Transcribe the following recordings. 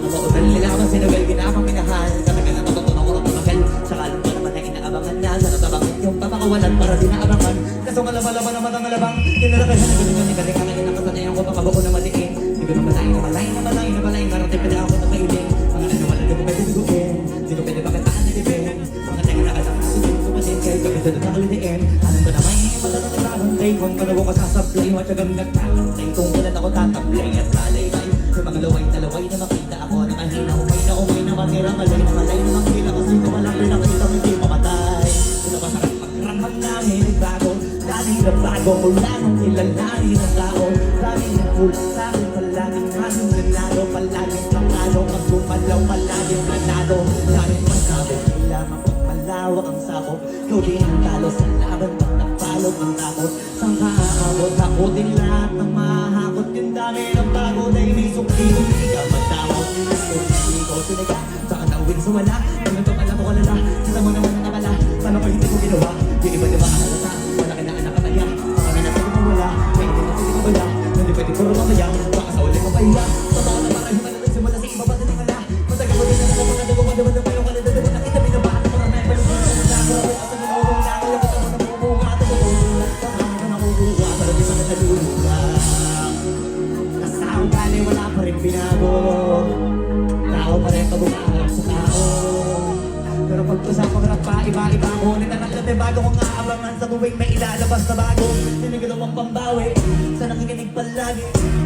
mga mautal nila ako sinugal, ginamang minahal. Katagal na matutunan ko ng tumagal. Sakalang pa naman na inaabangan na. Sa natabangit yung papakawalan para di naabangan. Kaso malaba-laba naman ang alabang. Tinalakayan na ganyan, ikaling ang ngayon ang kasanayan ko. Makabuko na maliin. Hindi ko na malayin na malayin na malayin na malayin. Marating pa na ako na kailing. Mga nanawalan di mo pwede biguin. Di ko pwede bakataan na libin. Mga nagkakalang susunod kumasin. Kahit kami sa doon nakulitiin. Alam ko na may matatatatabantay. Kung panago ka sasablay. Matyagang nagtatay. Kung kailan ako tatablay at lalay-lay. May mga laway na makita ako. Nakahina, umay na matira. Malay na makita. Kasi kumalapin na kasi kami di mamatay. Ito pa sakit magramang namin nagbago. Dati na bago mula nung kilalanin ang tao. Dami na kulang sa akin. Palaging maling nanalo. Palaging kamalo. Pag gumalaw palaging nanalo. Daming masabi. Kailangan pag malawak ang sakop. Ikaw din ang talo sa laban. Pag napalog ang takot. Saan ka aabot? Ako din lahat ng mahakot. Yung dami ng bago. Dahil may sukli kung di ka magdamot. Hindi ko siniga. Baka nauwin sa wala. Ano to pala ko kalala. Sila mo naman ang nakala. Paano ko hindi ko ginawa? Di iba di ba kahalata? Malaki na anak kataya. Marami na pwede mawala. May hindi na pwede mawala. Hindi pwede puro mamaya. Baka sa ulit mapahiya. Totoo na para himan na nagsimula sa iba ba din ang ala. Matagal ko din na mga pagkadago. Madaman pa yung kalada. Nakita binabahan ko na may palugin. Nako at sa mga urong nako. Yung kita mo na bumubuha. At ako saka mo na kukuha. Para di sa naluluha. Kasaong gali wala pa rin binago. Tao pa rin pagbumaharap sa tao. Pero pag usapang rap pa, iba-iba ko. Nitanaglat ay bago kong aabangan sa tuwing may ilalabas na bago. Sinigil ang pambawi, sa nakikinig palagi.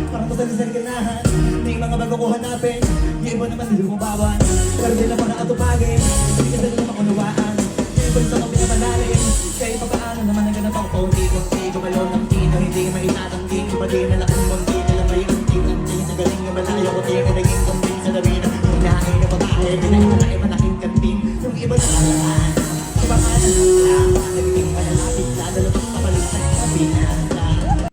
Parang masalisal ganahan, may mga bago ko hanapin. Yung iba naman hindi bumabawan, pero di lang mo nakatupagin. Hindi kasi naman makunawaan, yung iba sa mga pinamalalim. Kaya pa paano naman ang ganap ako paunti-unti. Gumalaw ng tino, hindi maitatanggi. Iba di na laking munti, nila may unti-unti. Sa galing yung malayo ko, tiyo naging kumbing sa labina. Hinahin na babae, pinay malaking kantin. Yung iba na kalaan, pangalan lang.